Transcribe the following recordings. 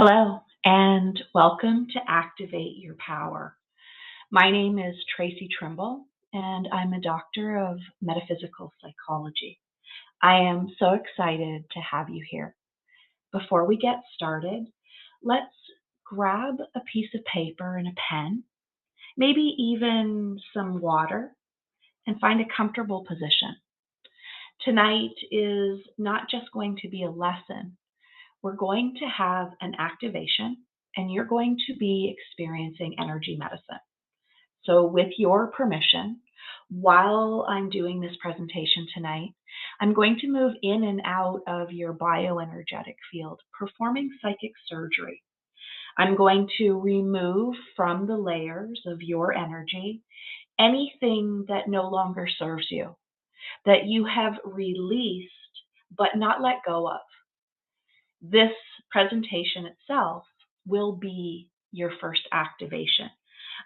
Hello, and welcome to Activate Your Power. My name is Tracy Trimble, and I'm a doctor of metaphysical psychology. I am so excited to have you here. Before we get started, let's grab a piece of paper and a pen, maybe even some water, and find a comfortable position. Tonight is not just going to be a lesson, we're going to have an activation and you're going to be experiencing energy medicine. So, with your permission, while I'm doing this presentation tonight, I'm going to move in and out of your bioenergetic field, performing psychic surgery. I'm going to remove from the layers of your energy anything that no longer serves you, that you have released but not let go of. This presentation itself will be your first activation.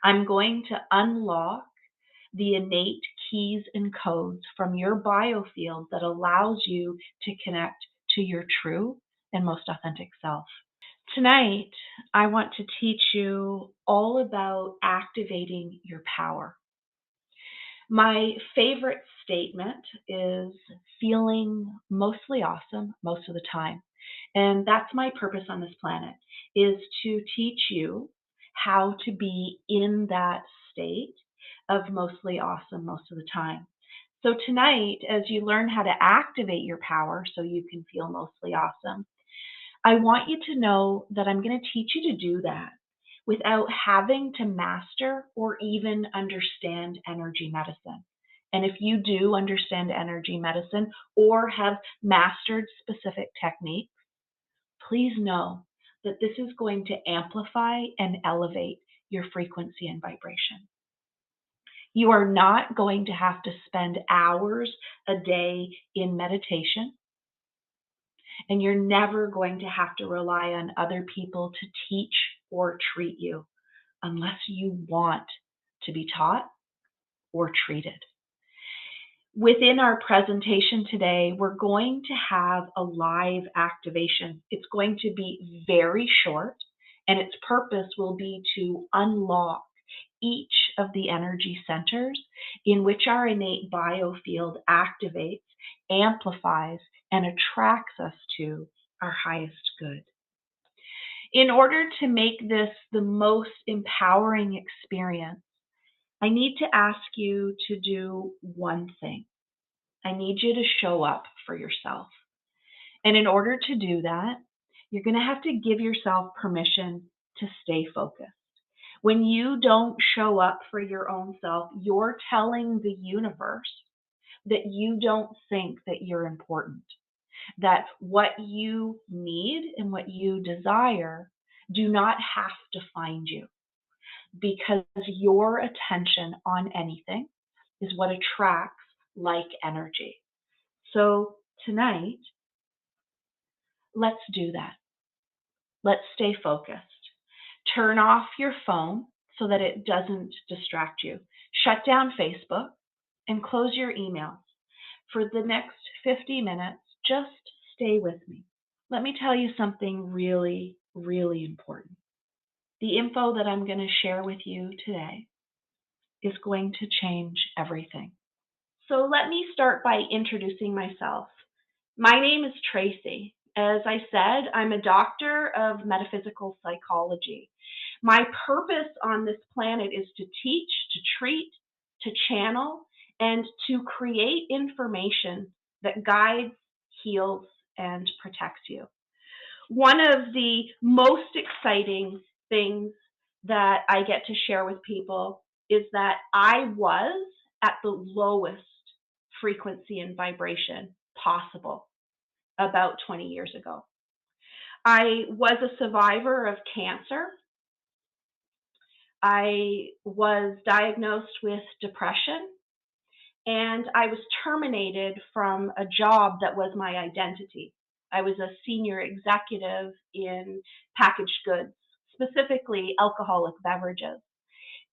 I'm going to unlock the innate keys and codes from your biofield that allows you to connect to your true and most authentic self. Tonight, I want to teach you all about activating your power. My favorite statement is feeling mostly awesome most of the time. And that's my purpose on this planet, is to teach you how to be in that state of mostly awesome most of the time. So tonight, as you learn how to activate your power so you can feel mostly awesome, I want you to know that I'm going to teach you to do that without having to master or even understand energy medicine. And if you do understand energy medicine or have mastered specific techniques, please know that this is going to amplify and elevate your frequency and vibration. You are not going to have to spend hours a day in meditation, and you're never going to have to rely on other people to teach or treat you unless you want to be taught or treated. Within our presentation today, we're going to have a live activation. It's going to be very short, and its purpose will be to unlock each of the energy centers in which our innate biofield activates, amplifies, and attracts us to our highest good. In order to make this the most empowering experience, I need to ask you to do one thing. I need you to show up for yourself. And in order to do that, you're going to have to give yourself permission to stay focused. When you don't show up for your own self, you're telling the universe that you don't think that you're important, that what you need and what you desire do not have to find you, because your attention on anything is what attracts like energy. So tonight, let's do that. Let's stay focused. Turn off your phone so that it doesn't distract you. Shut down Facebook and close your emails. For the next 50 minutes, just stay with me. Let me tell you something really, really important. The info that I'm going to share with you today is going to change everything. So let me start by introducing myself. My name is Tracy. As I said, I'm a doctor of metaphysical psychology. My purpose on this planet is to teach, to treat, to channel, and to create information that guides, heals, and protects you. One of the most exciting things that I get to share with people is that I was at the lowest frequency and vibration possible about 20 years ago. I was a survivor of cancer. I was diagnosed with depression, and I was terminated from a job that was my identity. I was a senior executive in packaged goods, specifically alcoholic beverages.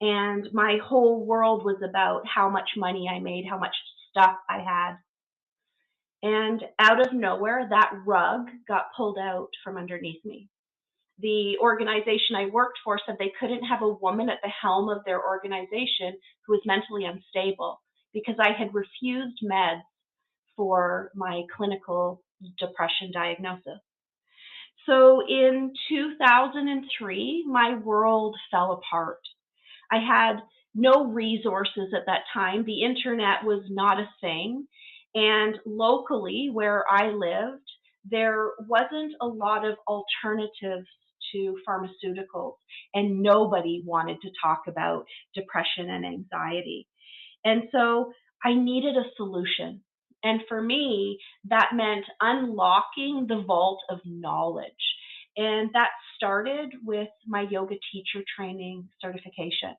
And my whole world was about how much money I made, how much stuff I had. And out of nowhere, that rug got pulled out from underneath me. the organization I worked for said they couldn't have a woman at the helm of their organization who was mentally unstable because I had refused meds for my clinical depression diagnosis. So in 2003, my world fell apart. I had no resources at that time. The internet was not a thing. And locally, where I lived, there wasn't a lot of alternatives to pharmaceuticals, and nobody wanted to talk about depression and anxiety. And so I needed a solution. And for me, that meant unlocking the vault of knowledge. And that started with my yoga teacher training certification.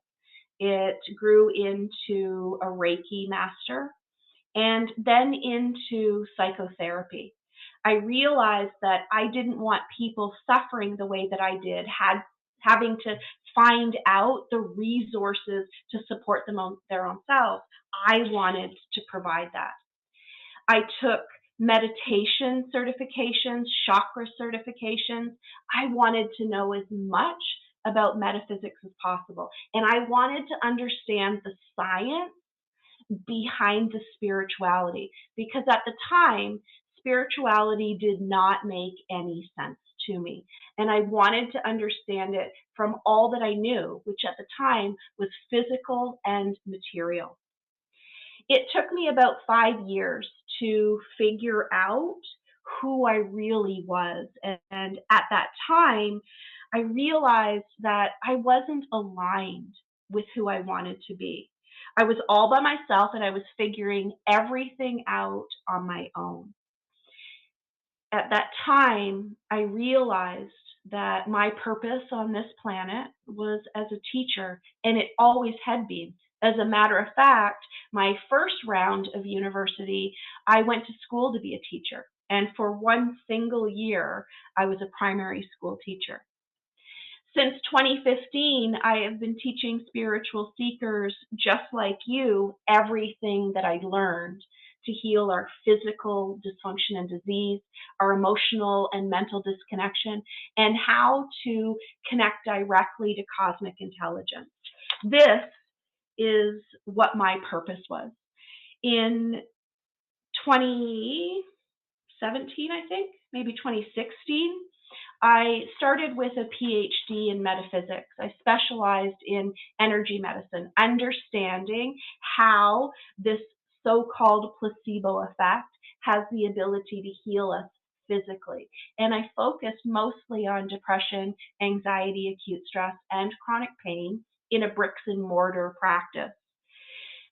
It grew into a Reiki master and then into psychotherapy. I realized that I didn't want people suffering the way that I did, having to find out the resources to support them on their own selves. I wanted to provide that. I took meditation certifications, chakra certifications. I wanted to know as much about metaphysics as possible. And I wanted to understand the science behind the spirituality, because at the time, spirituality did not make any sense to me. And I wanted to understand it from all that I knew, which at the time was physical and material. It took me about 5 years to figure out who I really was. And at that time, I realized that I wasn't aligned with who I wanted to be. I was all by myself and I was figuring everything out on my own. At that time, I realized that my purpose on this planet was as a teacher, and it always had been. As a matter of fact, my first round of university, I went to school to be a teacher. And for one single year, I was a primary school teacher. Since 2015, I have been teaching spiritual seekers just like you everything that I learned to heal our physical dysfunction and disease, our emotional and mental disconnection, and how to connect directly to cosmic intelligence. This is what my purpose was. In 2017, I think, maybe 2016, I started with a PhD in metaphysics. I specialized in energy medicine, understanding how this so-called placebo effect has the ability to heal us physically. And I focused mostly on depression, anxiety, acute stress, and chronic pain in a bricks and mortar practice.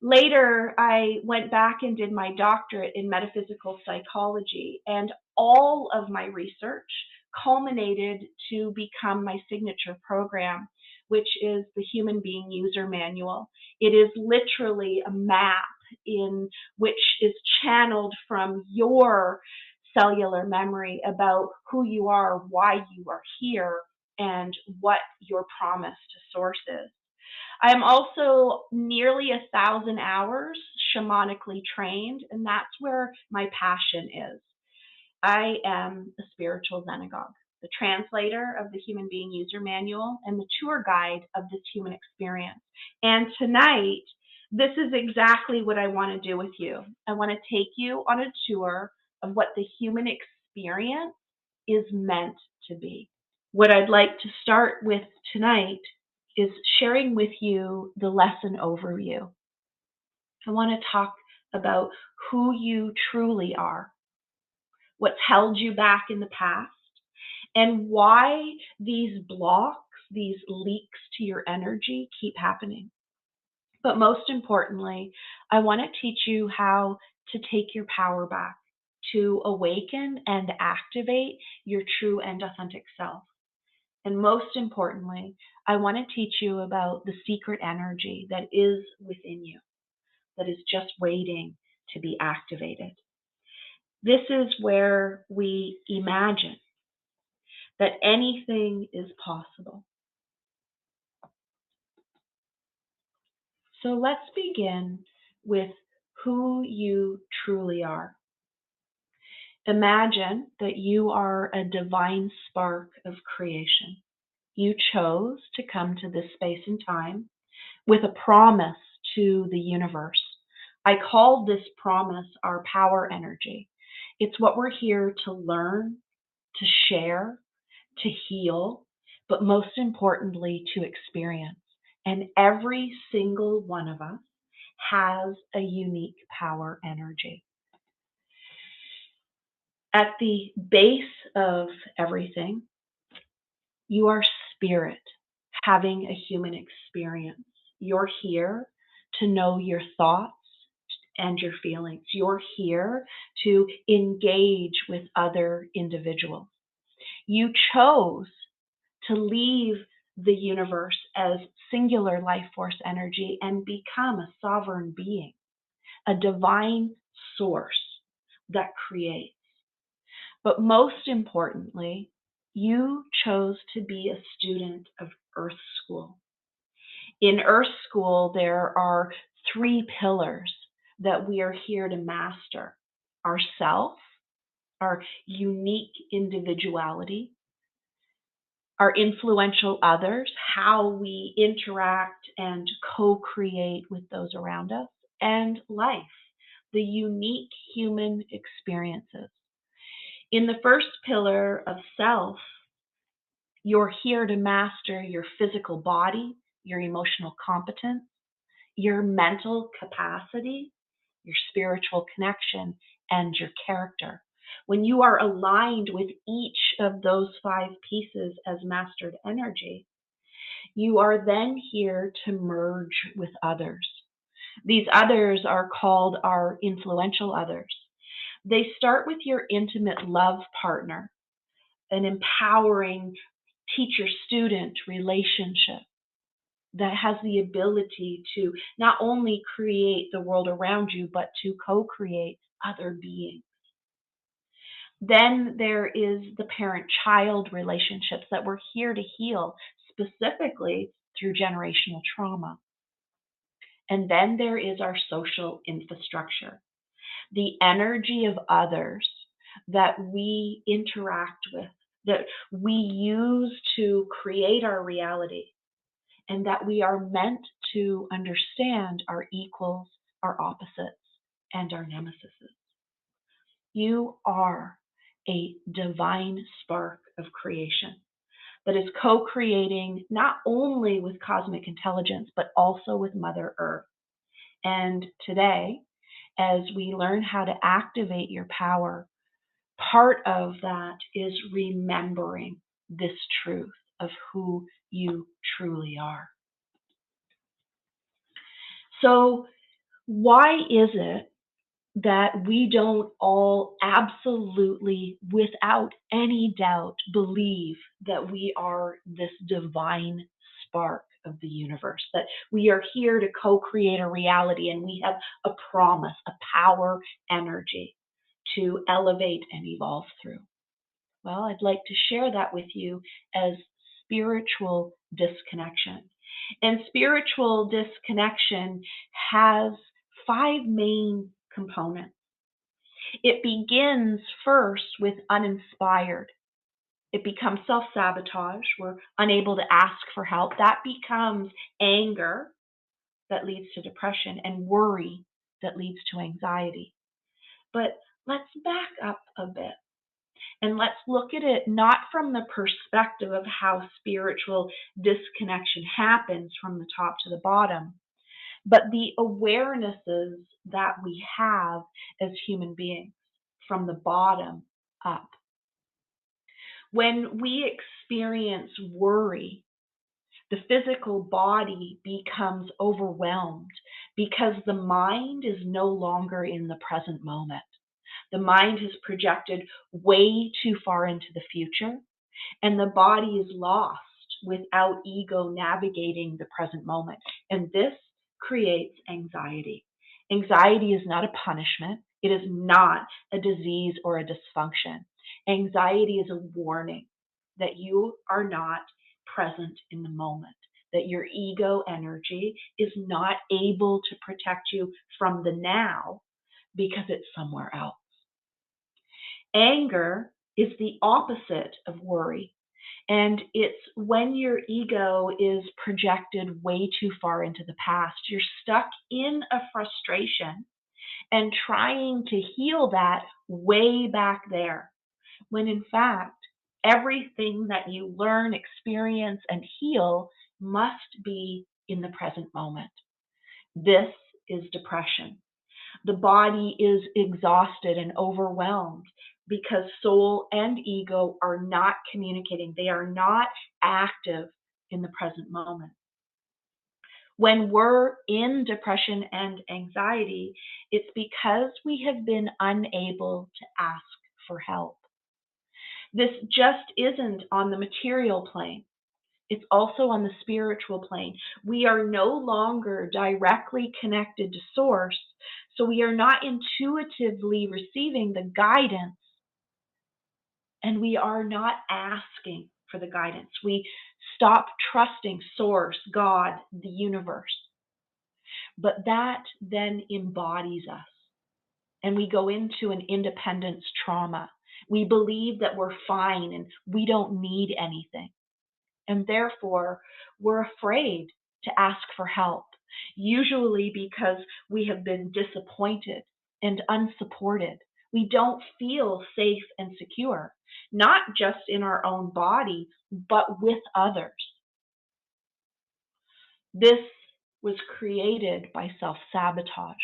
Later, I went back and did my doctorate in metaphysical psychology, and all of my research culminated to become my signature program, which is the Human Being User Manual. It is literally a map in which is channeled from your cellular memory about who you are, why you are here, and what your promise to source is. I am also nearly 1,000 hours shamanically trained, and that's where my passion is. I am a spiritual Zenagogue, the translator of the Human Being User Manual and the tour guide of this human experience. And tonight, this is exactly what I want to do with you. I want to take you on a tour of what the human experience is meant to be. What I'd like to start with tonight is sharing with you the lesson overview. I want to talk about who you truly are, what's held you back in the past, and why these blocks, these leaks to your energy keep happening. But most importantly, I want to teach you how to take your power back, to awaken and activate your true and authentic self. And most importantly, I want to teach you about the secret energy that is within you, that is just waiting to be activated. This is where we imagine that anything is possible. So let's begin with who you truly are. Imagine that you are a divine spark of creation. You chose to come to this space and time with a promise to the universe. I call this promise our power energy. It's what we're here to learn, to share, to heal, but most importantly, to experience. And every single one of us has a unique power energy. At the base of everything, you are spirit having a human experience. You're here to know your thoughts and your feelings. You're here to engage with other individuals. You chose to leave the universe as singular life force energy and become a sovereign being, a divine source that creates. But most importantly, you chose to be a student of Earth School. In Earth School, there are three pillars that we are here to master: ourself, our unique individuality, our influential others, how we interact and co-create with those around us, and life, the unique human experiences. In the first pillar of self, you're here to master your physical body, your emotional competence, your mental capacity, your spiritual connection, and your character. When you are aligned with each of those five pieces as mastered energy, you are then here to merge with others. These others are called our influential others. They start with your intimate love partner, an empowering teacher-student relationship that has the ability to not only create the world around you, but to co-create other beings. Then there is the parent-child relationships that we're here to heal, specifically through generational trauma. And then there is our social infrastructure, the energy of others that we interact with, that we use to create our reality, and that we are meant to understand our equals, our opposites, and our nemesises. You are a divine spark of creation that is co-creating not only with cosmic intelligence, but also with Mother Earth. And today, as we learn how to activate your power, part of that is remembering this truth of who you truly are. So, why is it that we don't all absolutely, without any doubt, believe that we are this divine spark of the universe, that we are here to co-create a reality and we have a promise, a power energy to elevate and evolve through? Well, I'd like to share that with you as spiritual disconnection. And spiritual disconnection has five main components. It begins first with uninspired. It becomes self-sabotage. We're unable to ask for help. That becomes anger that leads to depression, and worry that leads to anxiety. But let's back up a bit. And let's look at it not from the perspective of how spiritual disconnection happens from the top to the bottom, but the awarenesses that we have as human beings from the bottom up. When we experience worry, the physical body becomes overwhelmed because the mind is no longer in the present moment. The mind has projected way too far into the future, and the body is lost without ego navigating the present moment. And this creates anxiety. Anxiety is not a punishment. It is not a disease or a dysfunction. Anxiety is a warning that you are not present in the moment, that your ego energy is not able to protect you from the now because it's somewhere else. Anger is the opposite of worry. And it's when your ego is projected way too far into the past. You're stuck in a frustration and trying to heal that way back there, when in fact, everything that you learn, experience, and heal must be in the present moment. This is depression. The body is exhausted and overwhelmed because soul and ego are not communicating. They are not active in the present moment. When we're in depression and anxiety, it's because we have been unable to ask for help. This just isn't on the material plane. It's also on the spiritual plane. We are no longer directly connected to source, so we are not intuitively receiving the guidance, and we are not asking for the guidance. We stop trusting source, God, the universe. But that then embodies us, and we go into an independence trauma. We believe that we're fine and we don't need anything. And therefore, we're afraid to ask for help, usually because we have been disappointed and unsupported. We don't feel safe and secure, not just in our own body, but with others. This was created by self-sabotage.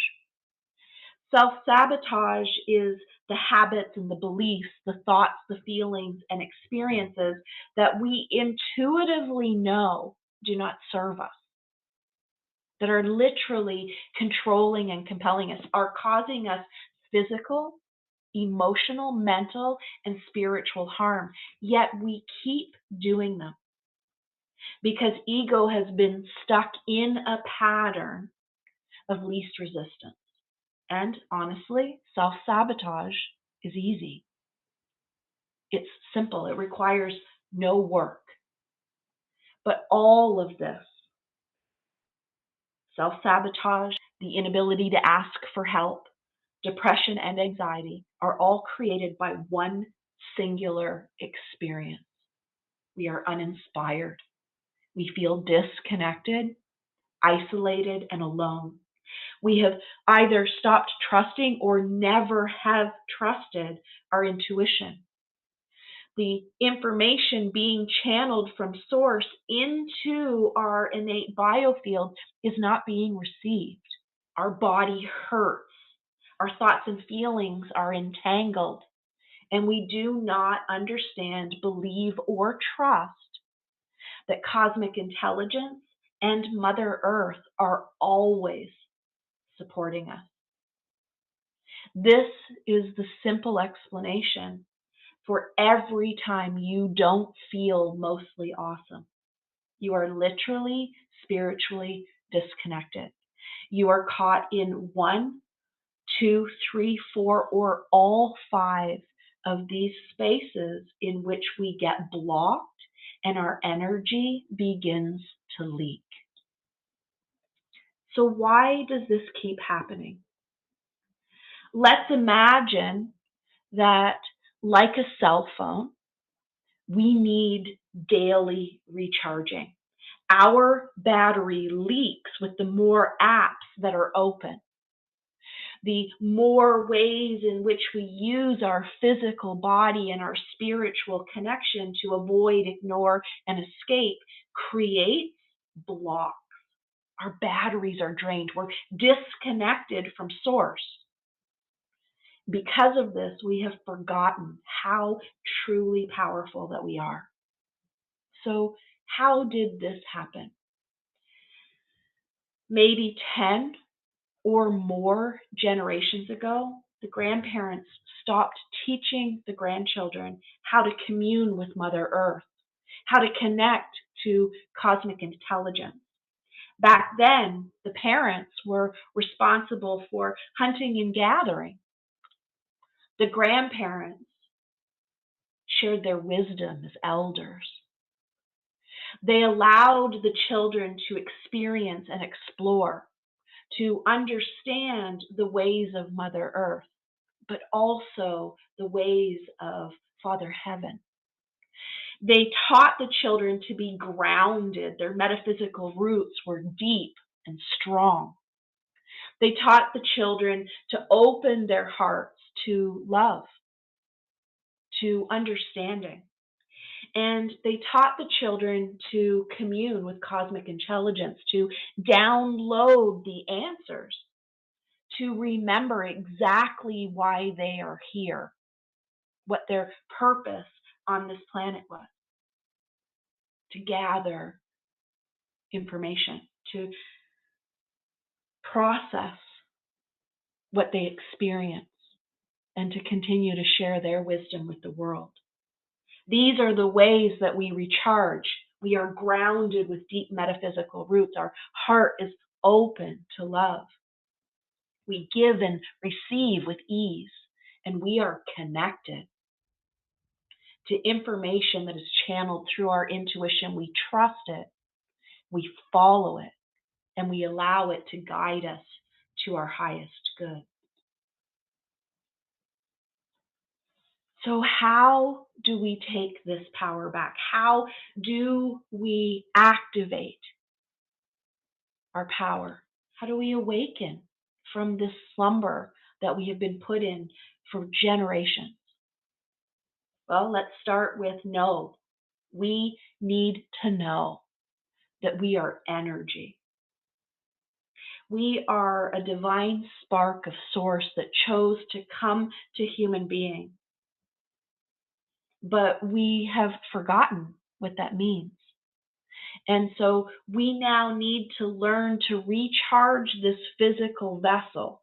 Self-sabotage is the habits and the beliefs, the thoughts, the feelings, and experiences that we intuitively know do not serve us, that are literally controlling and compelling us, are causing us physical, emotional, mental, and spiritual harm. Yet we keep doing them because ego has been stuck in a pattern of least resistance. And honestly, self-sabotage is easy. It's simple. It requires no work. But all of this, self-sabotage, the inability to ask for help, depression, and anxiety, are all created by one singular experience. We are uninspired. We feel disconnected, isolated, and alone. We have either stopped trusting or never have trusted our intuition. The information being channeled from source into our innate biofield is not being received. Our body hurts. Our thoughts and feelings are entangled. And we do not understand, believe, or trust that cosmic intelligence and Mother Earth are always supporting us. This is the simple explanation for every time you don't feel mostly awesome. You are literally spiritually disconnected. You are caught in 1, 2, 3, 4, or all 5 of these spaces in which we get blocked and our energy begins to leak. So why does this keep happening? Let's imagine that, like a cell phone, we need daily recharging. Our battery leaks with the more apps that are open. The more ways in which we use our physical body and our spiritual connection to avoid, ignore, and escape creates blocks. Our batteries are drained. We're disconnected from source. Because of this, we have forgotten how truly powerful that we are. So how did this happen? Maybe 10 or more generations ago, the grandparents stopped teaching the grandchildren how to commune with Mother Earth, how to connect to cosmic intelligence. Back then, the parents were responsible for hunting and gathering. The grandparents shared their wisdom as elders. They allowed the children to experience and explore, to understand the ways of Mother Earth. but also the ways of Father Heaven. They taught the children to be grounded. Their metaphysical roots were deep and strong. They taught the children to open their hearts to love, to understanding. And they taught the children to commune with cosmic intelligence, to download the answers, to remember exactly why they are here, what their purpose on this planet was, to gather information, to process what they experience, and to continue to share their wisdom with the world. These are the ways that we recharge. We are grounded with deep metaphysical roots. Our heart is open to love. We give and receive with ease, and we are connected to information that is channeled through our intuition. We trust it, we follow it, and we allow it to guide us to our highest good. So how do we take this power back? How do we activate our power? How do we awaken from this slumber that we have been put in for generations? Well, let's start with know. We need to know that we are energy. We are a divine spark of source that chose to come to human beings. But we have forgotten what that means. And so we now need to learn to recharge this physical vessel,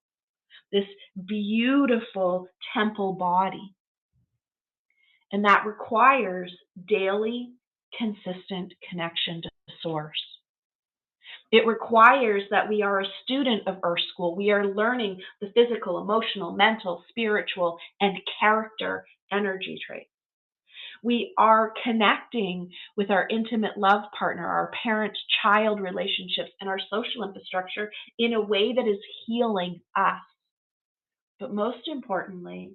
this beautiful temple body. And that requires daily, consistent connection to source. It requires that we are a student of Earth School. We are learning the physical, emotional, mental, spiritual, and character energy traits. We are connecting with our intimate love partner, our parent-child relationships, and our social infrastructure in a way that is healing us. But most importantly,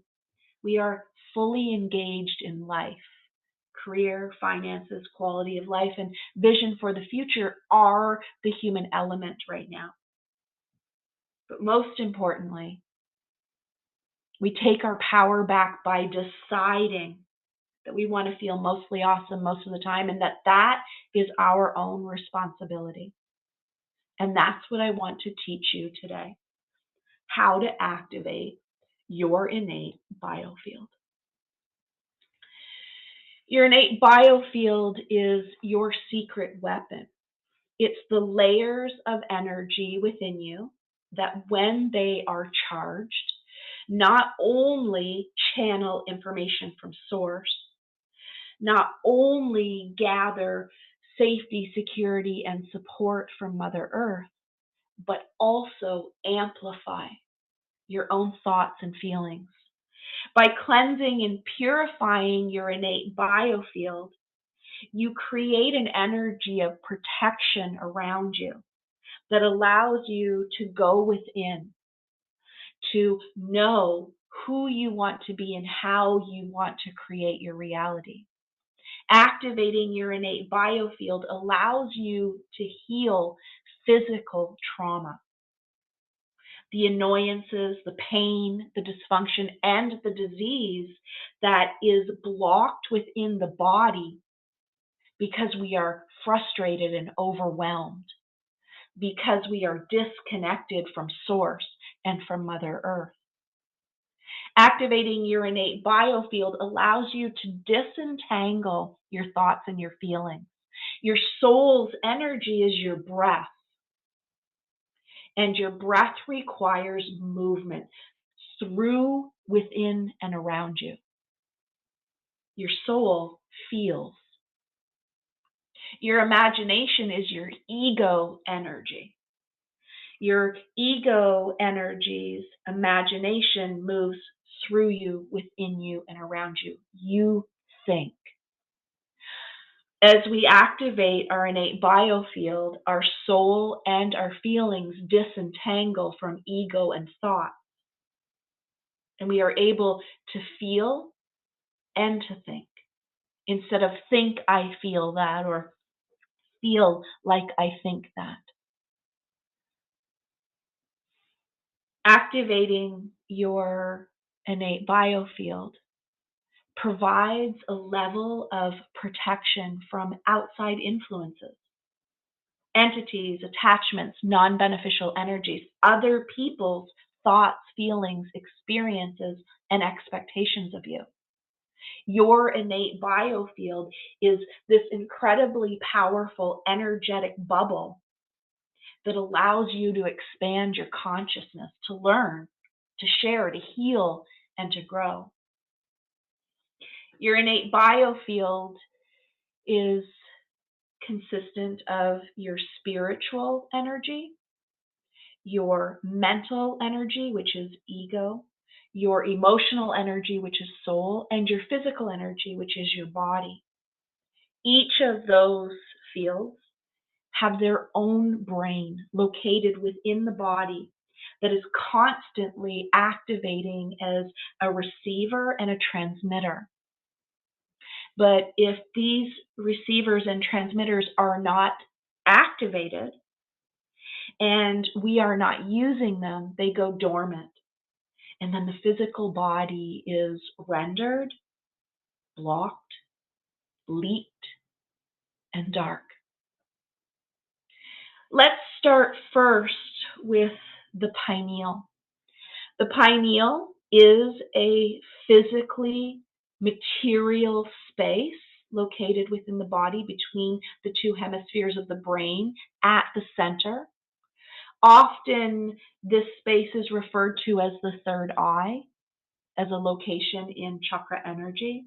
we are fully engaged in life. Career, finances, quality of life, and vision for the future are the human element right now. But most importantly, we take our power back by deciding that we want to feel mostly awesome most of the time, and that is our own responsibility. And that's what I want to teach you today, how to activate your innate biofield. Your innate biofield is your secret weapon. It's the layers of energy within you that, when they are charged, not only channel information from source, not only gather safety, security, and support from Mother Earth, but also amplify your own thoughts and feelings. By cleansing and purifying your innate biofield, you create an energy of protection around you that allows you to go within, to know who you want to be and how you want to create your reality. Activating your innate biofield allows you to heal physical trauma. The annoyances, the pain, the dysfunction, and the disease that is blocked within the body because we are frustrated and overwhelmed, because we are disconnected from source and from Mother Earth. Activating your innate biofield allows you to disentangle your thoughts and your feelings. Your soul's energy is your breath, and your breath requires movement through, within, and around you. Your soul feels. Your imagination is your ego energy. Your ego energy's imagination moves through you, within you, and around you. You think. As we activate our innate biofield, our soul and our feelings disentangle from ego and thought. And we are able to feel and to think instead of think I feel that or feel like I think that. Activating your innate biofield provides a level of protection from outside influences, entities, attachments, non beneficial energies, other people's thoughts, feelings, experiences, and expectations of you. Your innate biofield is this incredibly powerful energetic bubble that allows you to expand your consciousness, to learn, to share, to heal, and to grow. Your innate biofield is consistent of your spiritual energy, your mental energy, which is ego, your emotional energy, which is soul, and your physical energy, which is your body. Each of those fields have their own brain located within the body that is constantly activating as a receiver and a transmitter. But if these receivers and transmitters are not activated and we are not using them, they go dormant. And then the physical body is rendered, blocked, leaked, and dark. Let's start first with the pineal. The pineal is a physically material space located within the body between the two hemispheres of the brain at the center. Often this space is referred to as the third eye, as a location in chakra energy.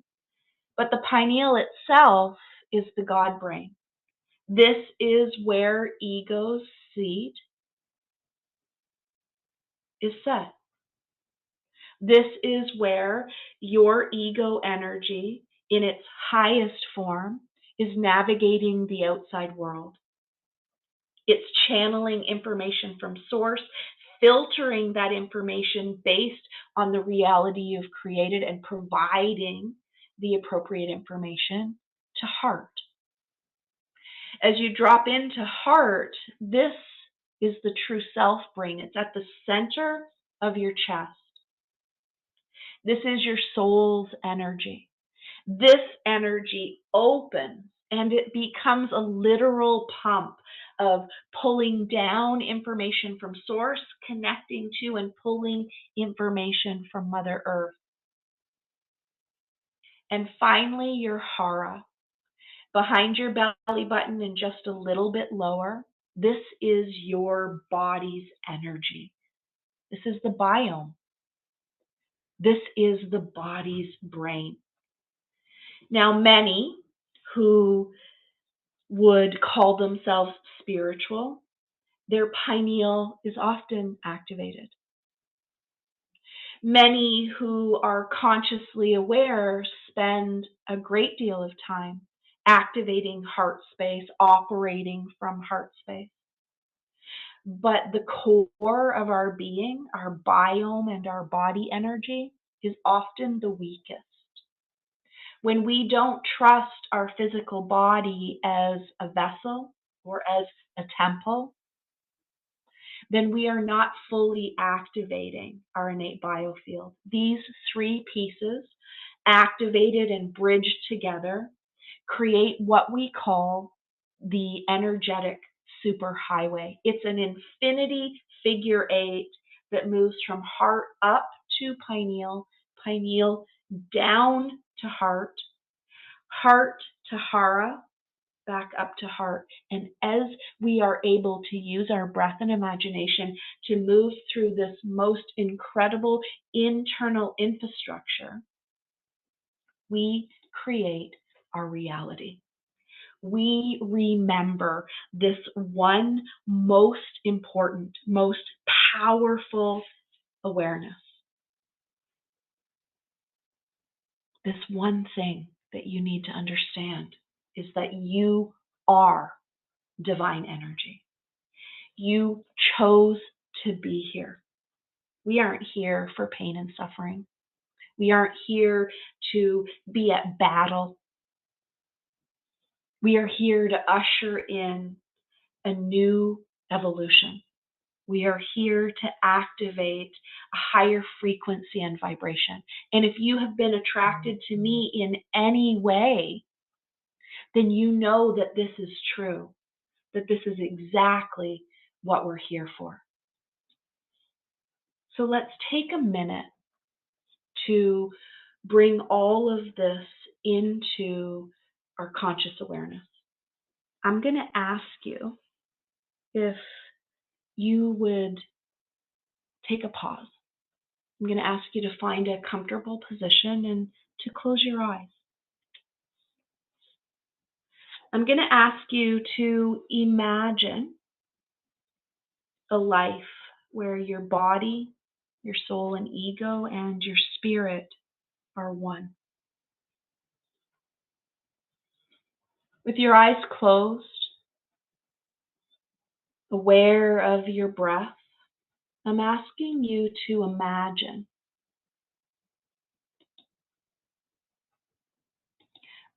But the pineal itself is the God brain. This is where ego's seed is set. This is where your ego energy in its highest form is navigating the outside world. It's channeling information from source, filtering that information based on the reality you've created and providing the appropriate information to heart. As you drop into heart, this is the true self brain. It's at the center of your chest. This is your soul's energy. This energy opens and it becomes a literal pump of pulling down information from source, connecting to and pulling information from Mother Earth. And finally, your hara. Behind your belly button and just a little bit lower, this is your body's energy. This is the biome. This is the body's brain. Now, many who would call themselves spiritual, their pineal is often activated. Many who are consciously aware spend a great deal of time activating heart space, operating from heart space. But the core of our being, our biome and our body energy, is often the weakest. When we don't trust our physical body as a vessel or as a temple, then we are not fully activating our innate biofield. These three pieces, activated and bridged together, create what we call the energetic superhighway. It's an infinity figure eight that moves from heart up to pineal, pineal down to heart, heart to hara, back up to heart. And as we are able to use our breath and imagination to move through this most incredible internal infrastructure, we create our reality. We remember this one most important, most powerful awareness. This one thing that you need to understand is that you are divine energy. You chose to be here. We aren't here for pain and suffering. We aren't here to be at battle. We are here to usher in a new evolution. We are here to activate a higher frequency and vibration. And if you have been attracted to me in any way, then you know that this is true, that this is exactly what we're here for. So let's take a minute to bring all of this into our conscious awareness. I'm going to ask you if you would take a pause. I'm going to ask you to find a comfortable position and to close your eyes. I'm going to ask you to imagine a life where your body, your soul and ego, and your spirit are one. With your eyes closed, aware of your breath, I'm asking you to imagine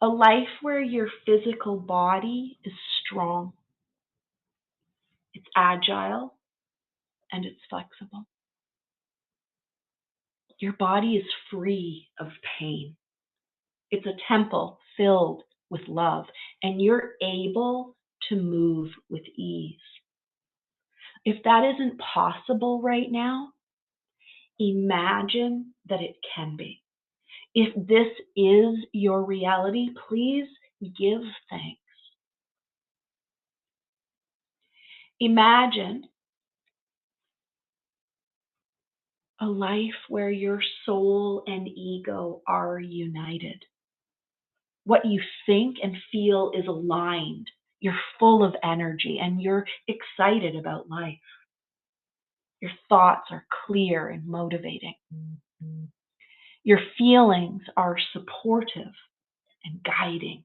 a life where your physical body is strong, it's agile, and it's flexible. Your body is free of pain. It's a temple filled with love, and you're able to move with ease. If that isn't possible right now, imagine that it can be. If this is your reality, please give thanks. Imagine a life where your soul and ego are united. What you think and feel is aligned. You're full of energy and you're excited about life. Your thoughts are clear and motivating. Your feelings are supportive and guiding.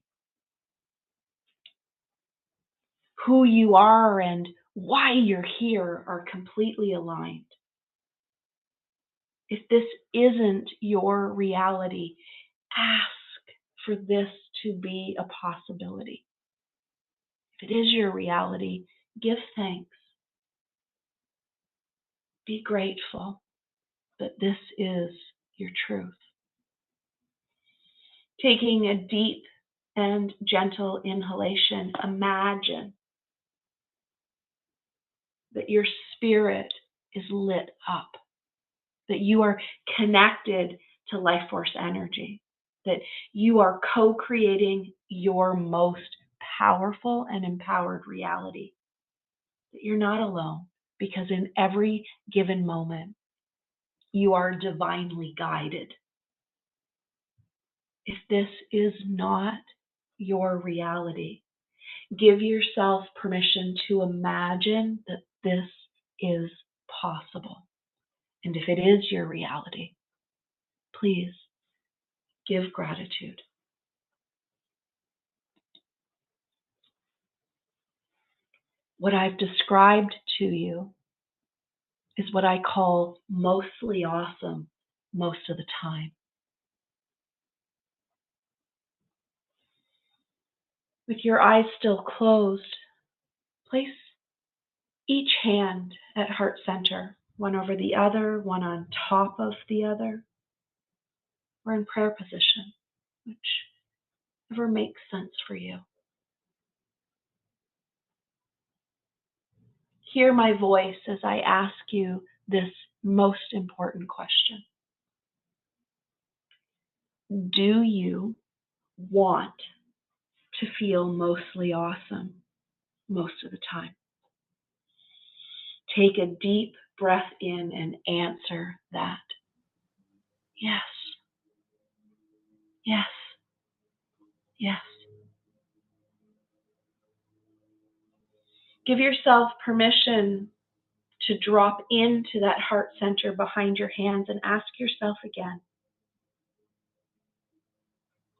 Who you are and why you're here are completely aligned. If this isn't your reality, ask for this to be a possibility. If it is your reality, give thanks. Be grateful that this is your truth. Taking a deep and gentle inhalation, imagine that your spirit is lit up, that you are connected to life force energy, that you are co-creating your most powerful and empowered reality, that you're not alone, because in every given moment, you are divinely guided. If this is not your reality, give yourself permission to imagine that this is possible. And if it is your reality, please give gratitude. What I've described to you is what I call mostly awesome most of the time. With your eyes still closed, place each hand at heart center, one over the other, one on top of the other, or in prayer position, whichever makes sense for you. Hear my voice as I ask you this most important question. Do you want to feel mostly awesome most of the time? Take a deep breath in and answer that. Yes. Yes. Yes. Give yourself permission to drop into that heart center behind your hands and ask yourself again,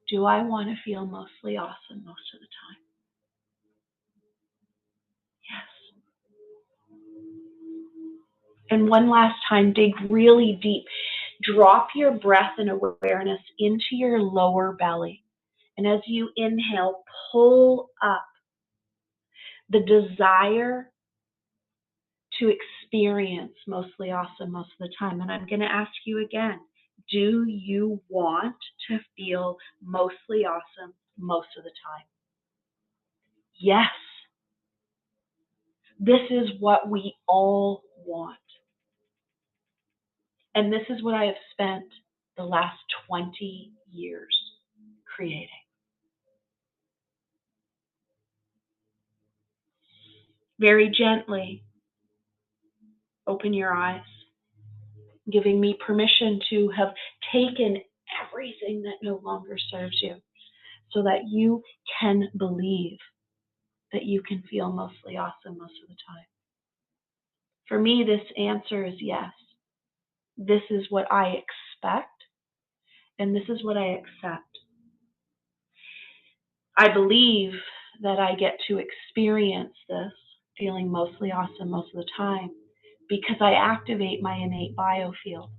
do I want to feel mostly awesome most of the time? Yes. And one last time, dig really deep. Drop your breath and awareness into your lower belly. And as you inhale, pull up the desire to experience mostly awesome most of the time. And I'm going to ask you again, do you want to feel mostly awesome most of the time? Yes. This is what we all want. And this is what I have spent the last 20 years creating. Very gently, open your eyes, giving me permission to have taken everything that no longer serves you so that you can believe that you can feel mostly awesome most of the time. For me, this answer is yes. This is what I expect, and this is what I accept. I believe that I get to experience this feeling mostly awesome most of the time because I activate my innate biofield.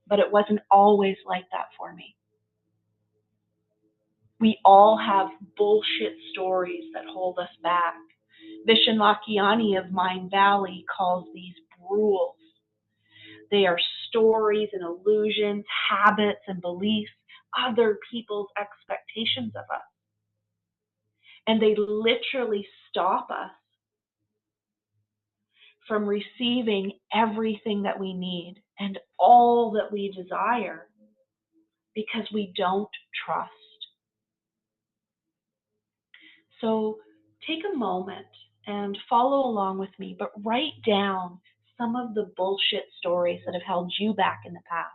But it wasn't always like that for me. We all have bullshit stories that hold us back. Vishen Lakhiani of Mindvalley calls these rules. They are stories and illusions, habits and beliefs, other people's expectations of us. And they literally stop us from receiving everything that we need and all that we desire because we don't trust. So take a moment and follow along with me, but write down some of the bullshit stories that have held you back in the past.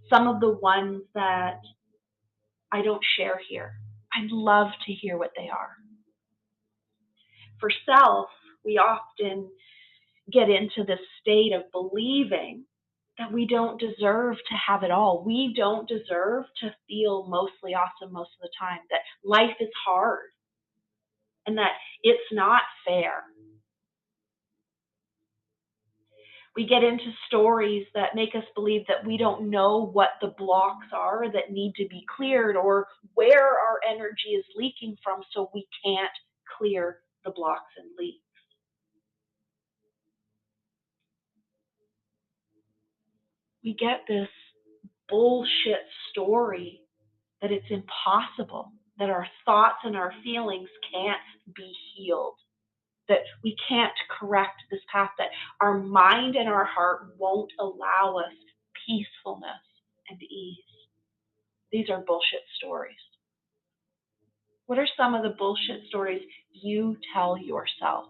Some of the ones that I don't share here. I'd love to hear what they are. For self, we often get into this state of believing that we don't deserve to have it all. We don't deserve to feel mostly awesome most of the time, that life is hard and that it's not fair. We get into stories that make us believe that we don't know what the blocks are that need to be cleared or where our energy is leaking from, so we can't clear the blocks and leaks. We get this bullshit story that it's impossible, that our thoughts and our feelings can't be healed, that we can't correct this path, that our mind and our heart won't allow us peacefulness and ease. These are bullshit stories. What are some of the bullshit stories you tell yourself?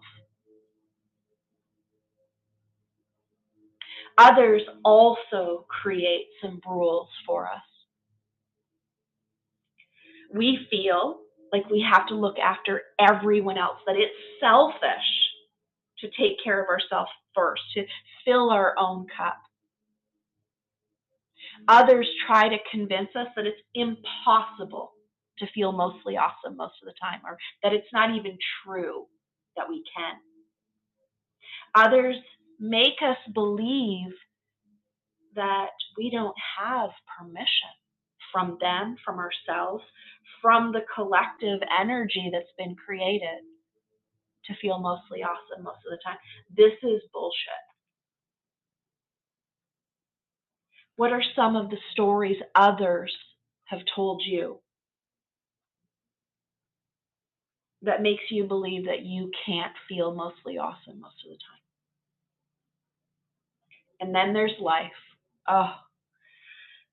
Others also create some rules for us. We feel like we have to look after everyone else, that it's selfish to take care of ourselves first, to fill our own cup. Others try to convince us that it's impossible to feel mostly awesome most of the time, or that it's not even true that we can. Others make us believe that we don't have permission from them, from ourselves, from the collective energy that's been created to feel mostly awesome most of the time. This is bullshit. What are some of the stories others have told you that makes you believe that you can't feel mostly awesome most of the time? And then there's life. Oh,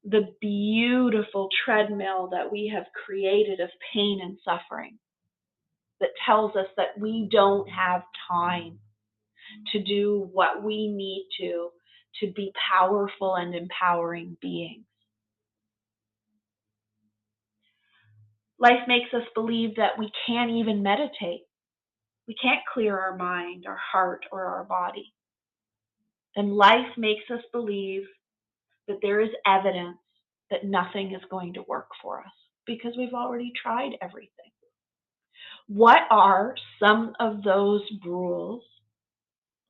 the beautiful treadmill that we have created of pain and suffering that tells us that we don't have time to do what we need to be powerful and empowering beings. Life makes us believe that we can't even meditate. We can't clear our mind, our heart, or our body. And life makes us believe that there is evidence that nothing is going to work for us because we've already tried everything. What are some of those rules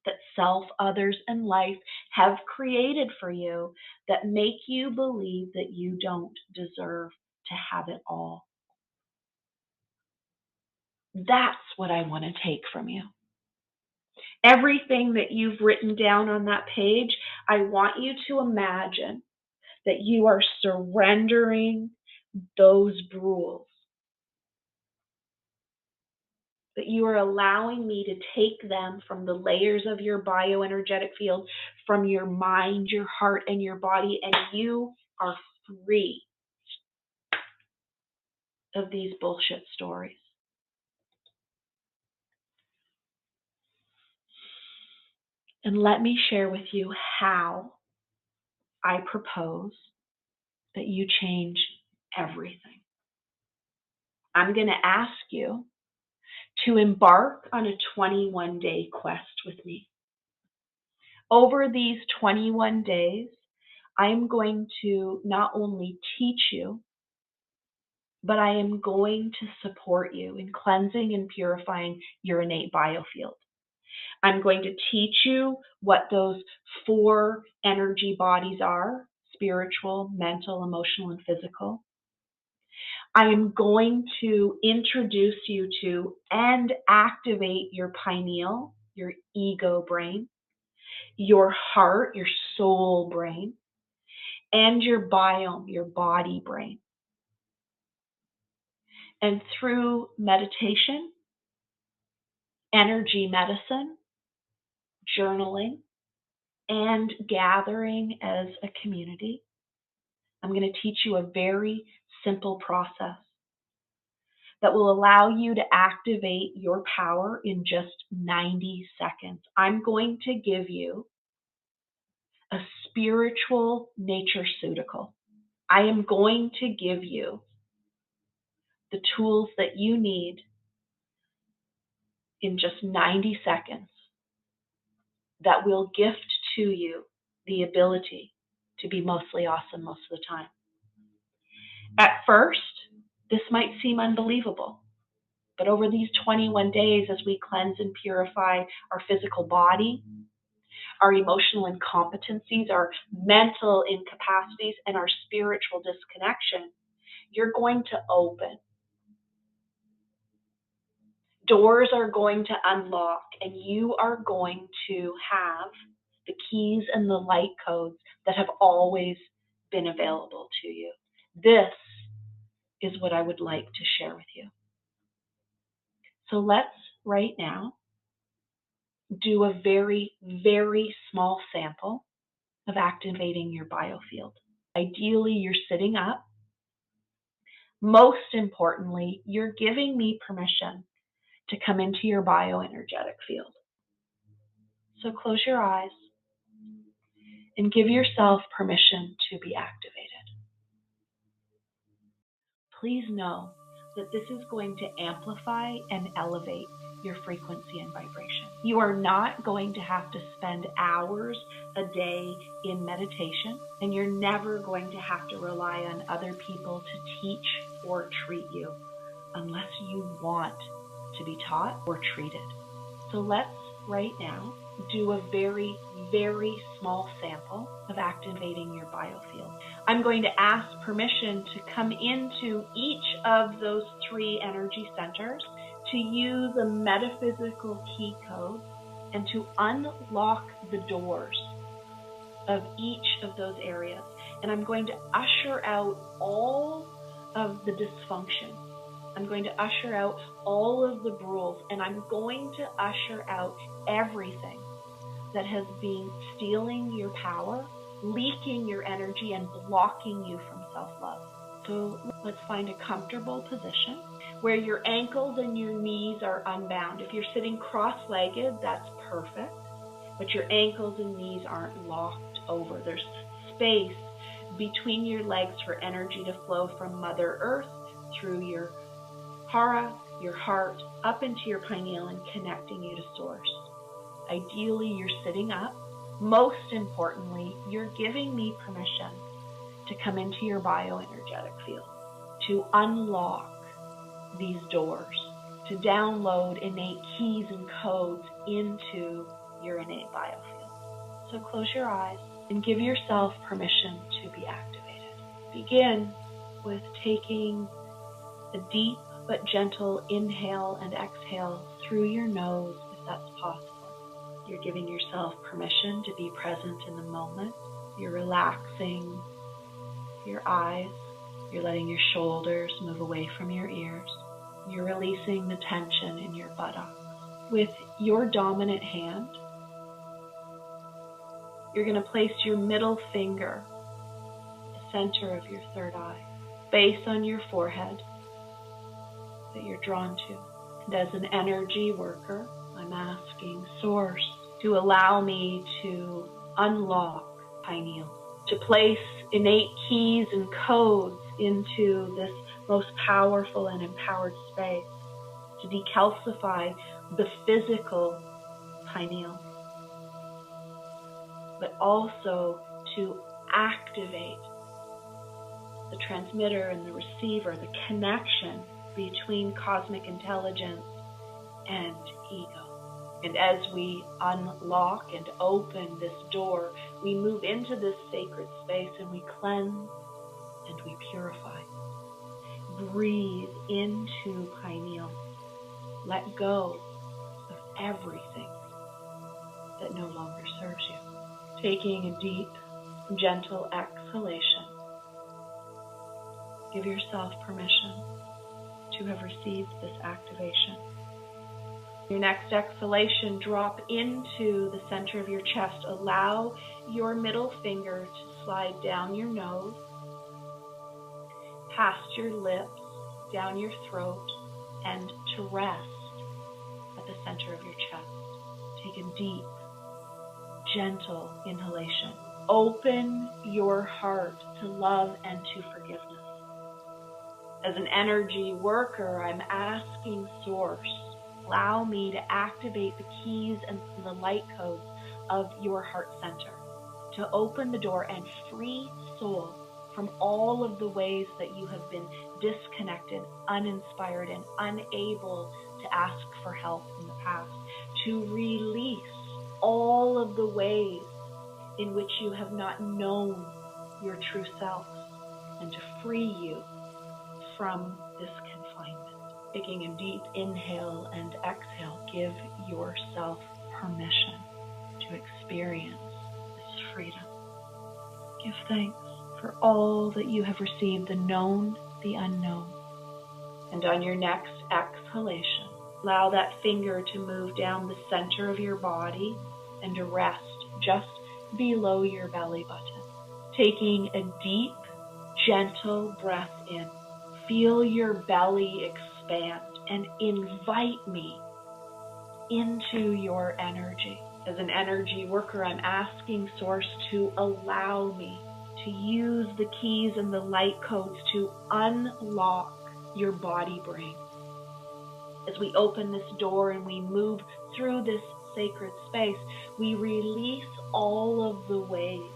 that self, others, and life have created for you that make you believe that you don't deserve to have it all. That's what I want to take from you. Everything that you've written down on that page, I want you to imagine that you are surrendering those rules, that you are allowing me to take them from the layers of your bioenergetic field, from your mind, your heart, and your body, and you are free of these bullshit stories. And let me share with you how I propose that you change everything. I'm going to ask you to embark on a 21-day quest with me. Over these 21 days, I'm going to not only teach you, but I am going to support you in cleansing and purifying your innate biofield. I'm going to teach you what those 4 energy bodies are: spiritual, mental, emotional, and physical. I am going to introduce you to and activate your pineal, your ego brain, your heart, your soul brain, and your biome, your body brain. And through meditation, energy medicine, journaling, and gathering as a community, I'm going to teach you a very simple process that will allow you to activate your power in just 90 seconds. I'm going to give you a spiritual natureceutical. I am going to give you the tools that you need in just 90 seconds that will gift to you the ability to be mostly awesome most of the time. At first, this might seem unbelievable, but over these 21 days, as we cleanse and purify our physical body, our emotional incompetencies, our mental incapacities, and our spiritual disconnection, you're going to open. Doors are going to unlock, and you are going to have the keys and the light codes that have always been available to you. This is what I would like to share with you. So let's right now do a very, very small sample of activating your biofield. Ideally, you're sitting up. Most importantly, you're giving me permission to come into your bioenergetic field. So close your eyes and give yourself permission to be activated. Please know that this is going to amplify and elevate your frequency and vibration. You are not going to have to spend hours a day in meditation, and you're never going to have to rely on other people to teach or treat you unless you want to be taught or treated. So let's right now do a very, very small sample of activating your biofield. I'm going to ask permission to come into each of those 3 energy centers, to use a metaphysical key code, and to unlock the doors of each of those areas. And I'm going to usher out all of the dysfunction. I'm going to usher out all of the rules, and I'm going to usher out everything that has been stealing your power, leaking your energy, and blocking you from self-love. So let's find a comfortable position where your ankles and your knees are unbound. If you're sitting cross-legged, that's perfect, but your ankles and knees aren't locked over. There's space between your legs for energy to flow from Mother Earth through your hara, your heart, up into your pineal and connecting you to Source. Ideally, you're sitting up. Most importantly, you're giving me permission to come into your bioenergetic field, to unlock these doors, to download innate keys and codes into your innate biofield. So close your eyes and give yourself permission to be activated. Begin with taking a deep but gentle inhale and exhale through your nose if that's possible. You're giving yourself permission to be present in the moment. You're relaxing your eyes. You're letting your shoulders move away from your ears. You're releasing the tension in your buttocks. With your dominant hand, you're going to place your middle finger at the center of your third eye, base on your forehead that you're drawn to. And as an energy worker, I'm asking Source to allow me to unlock pineal, to place innate keys and codes into this most powerful and empowered space, to decalcify the physical pineal, but also to activate the transmitter and the receiver, the connection between cosmic intelligence and ego. And as we unlock and open this door, we move into this sacred space and we cleanse and we purify. Breathe into pineal. Let go of everything that no longer serves you. Taking a deep, gentle exhalation, give yourself permission to have received this activation. Your next exhalation, drop into the center of your chest. Allow your middle finger to slide down your nose, past your lips, down your throat, and to rest at the center of your chest. Take a deep, gentle inhalation. Open your heart to love and to forgiveness. As an energy worker, I'm asking Source, allow me to activate the keys and the light codes of your heart center, to open the door and free soul from all of the ways that you have been disconnected, uninspired, and unable to ask for help in the past, to release all of the ways in which you have not known your true self, and to free you from this confinement. Taking a deep inhale and exhale, give yourself permission to experience this freedom. Give thanks for all that you have received, the known, the unknown. And on your next exhalation, allow that finger to move down the center of your body and to rest just below your belly button. Taking a deep, gentle breath in. Feel your belly expand and invite me into your energy. As an energy worker, I'm asking Source to allow me to use the keys and the light codes to unlock your body brain. As we open this door and we move through this sacred space, we release all of the ways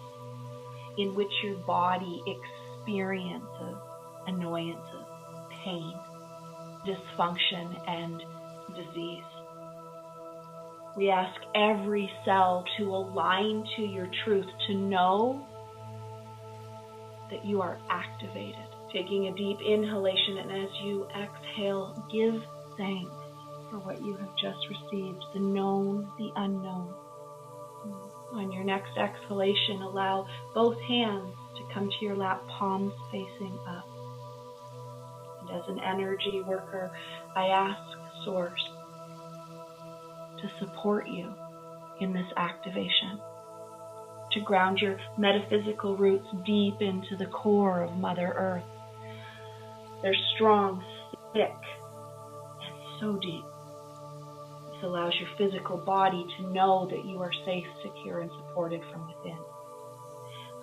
in which your body experiences annoyances, pain, dysfunction, and disease. We ask every cell to align to your truth, to know that you are activated. Taking a deep inhalation, and as you exhale, give thanks for what you have just received, the known, the unknown. On your next exhalation, allow both hands to come to your lap, palms facing up. And as an energy worker, I ask Source to support you in this activation, to ground your metaphysical roots deep into the core of Mother Earth. They're strong, thick, and so deep. This allows your physical body to know that you are safe, secure, and supported from within.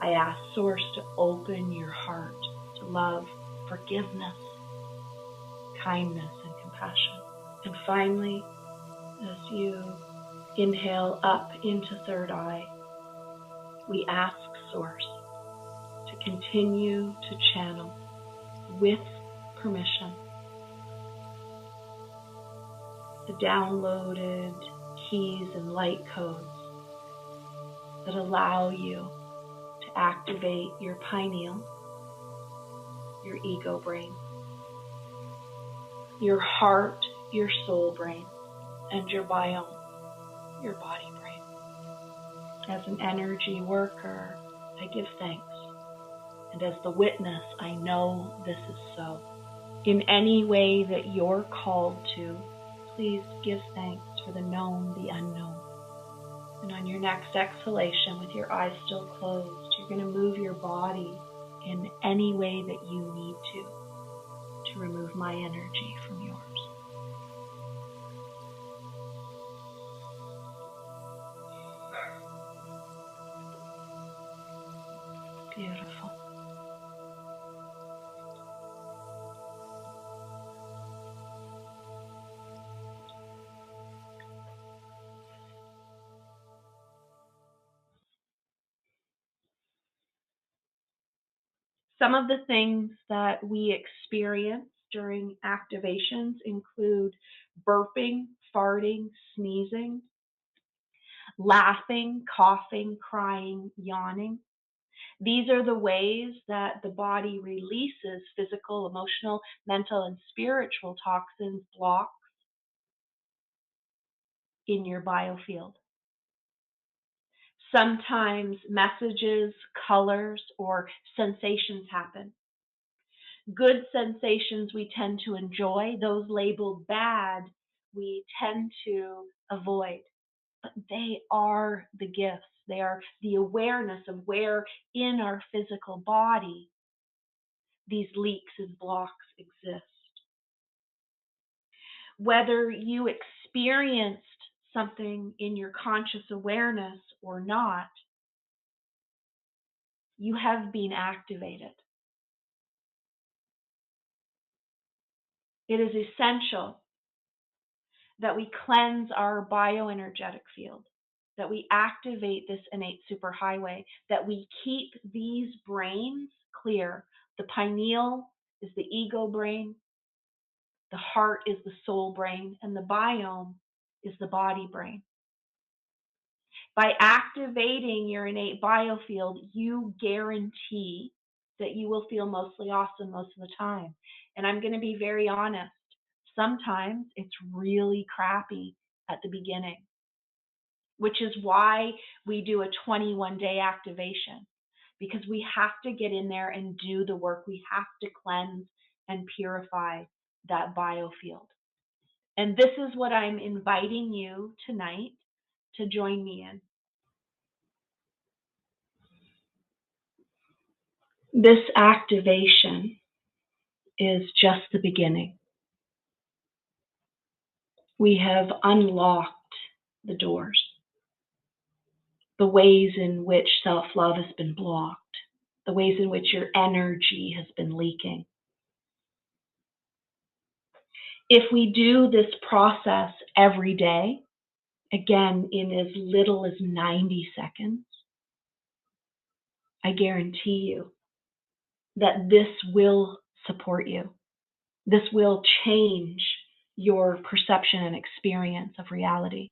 I ask Source to open your heart to love, forgiveness, kindness, and compassion. And finally, as you inhale up into third eye, we ask Source to continue to channel with permission the downloaded keys and light codes that allow you to activate your pineal, your ego brain, your heart, your soul brain, and your biome, your body brain. As an energy worker, I give thanks. And as the witness, I know this is so. In any way that you're called to, please give thanks for the known, the unknown. And on your next exhalation, with your eyes still closed, you're going to move your body in any way that you need to remove my energy from yours. Beautiful. Some of the things that we experience during activations include burping, farting, sneezing, laughing, coughing, crying, yawning. These are the ways that the body releases physical, emotional, mental, and spiritual toxins, blocks in your biofield. Sometimes messages, colors, or sensations happen. Good sensations we tend to enjoy. Those labeled bad we tend to avoid. But they are the gifts. They are the awareness of where in our physical body these leaks and blocks exist. Whether you experienced something in your conscious awareness or not, you have been activated. It is essential that we cleanse our bioenergetic field, that we activate this innate superhighway, that we keep these brains clear. The pineal is the ego brain, the heart is the soul brain, and the biome is the body brain. By activating your innate biofield, you guarantee that you will feel mostly awesome most of the time. And I'm going to be very honest. Sometimes it's really crappy at the beginning, which is why we do a 21-day activation, because we have to get in there and do the work. We have to cleanse and purify that biofield. And this is what I'm inviting you tonight to join me in. This activation is just the beginning. We have unlocked the doors, the ways in which self-love has been blocked, the ways in which your energy has been leaking. If we do this process every day, again, in as little as 90 seconds, I guarantee you that this will support you. This will change your perception and experience of reality.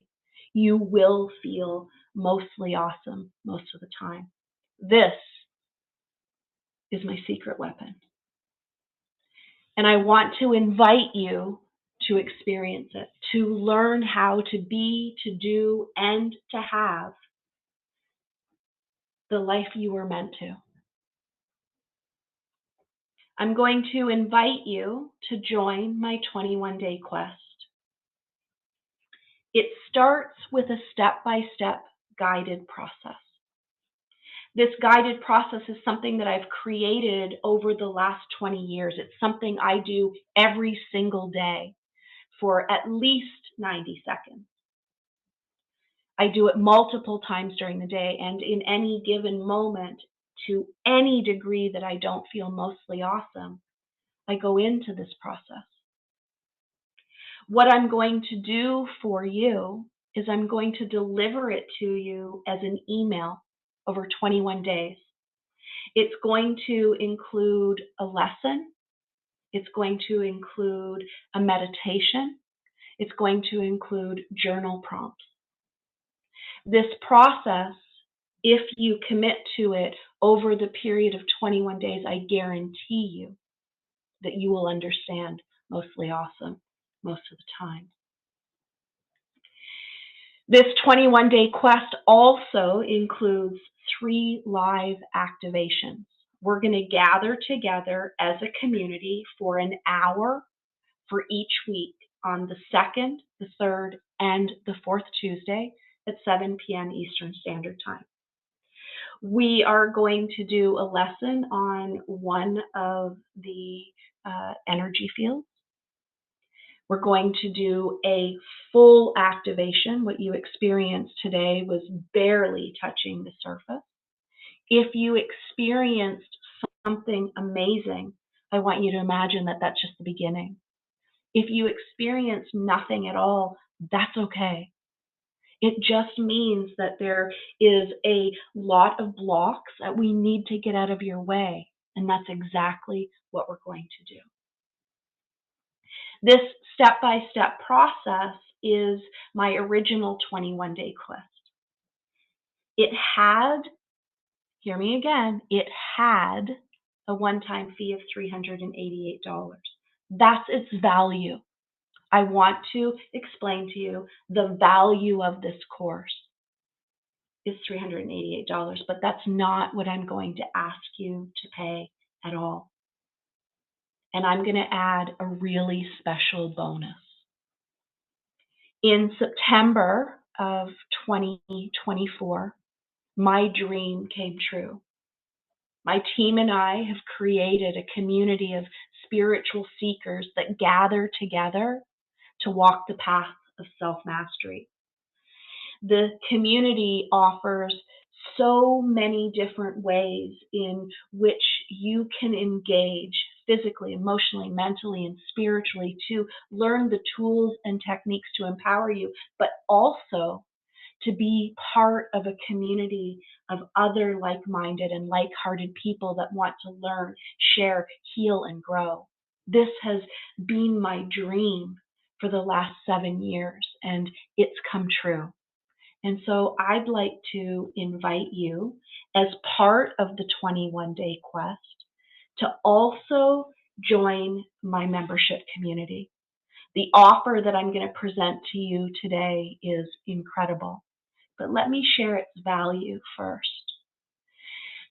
You will feel mostly awesome most of the time. This is my secret weapon. And I want to invite you to experience it, to learn how to be, to do, and to have the life you were meant to. I'm going to invite you to join my 21-day quest. It starts with a step-by-step guided process. This guided process is something that I've created over the last 20 years. It's something I do every single day for at least 90 seconds. I do it multiple times during the day, and in any given moment, to any degree that I don't feel mostly awesome, I go into this process. What I'm going to do for you is I'm going to deliver it to you as an email over 21 days. It's going to include a lesson. It's going to include a meditation. It's going to include journal prompts. This process, if you commit to it over the period of 21 days, I guarantee you that you will understand mostly awesome most of the time. This 21-day quest also includes 3 live activations. We're going to gather together as a community for an hour for each week on the 2nd, the 3rd, and the 4th Tuesday at 7 p.m. Eastern Standard Time. We are going to do a lesson on one of the energy fields. We're going to do a full activation. What you experienced today was barely touching the surface. If you experienced something amazing, I want you to imagine that that's just the beginning. If you experience nothing at all, that's okay. It just means that there is a lot of blocks that we need to get out of your way, and that's exactly what we're going to do. This step-by-step process is my original 21-day quest. It had, hear me again, it had a one-time fee of $388. That's its value. I want to explain to you the value of this course is $388, but that's not what I'm going to ask you to pay at all. And I'm going to add a really special bonus. In September of 2024, my dream came true. My team and I have created a community of spiritual seekers that gather together to walk the path of self-mastery. The community offers so many different ways in which you can engage physically, emotionally, mentally, and spiritually to learn the tools and techniques to empower you, but also to be part of a community of other like-minded and like-hearted people that want to learn, share, heal, and grow. This has been my dream for the last 7 years, and it's come true. And so I'd like to invite you, as part of the 21-day quest, to also join my membership community. The offer that I'm going to present to you today is incredible, but let me share its value first.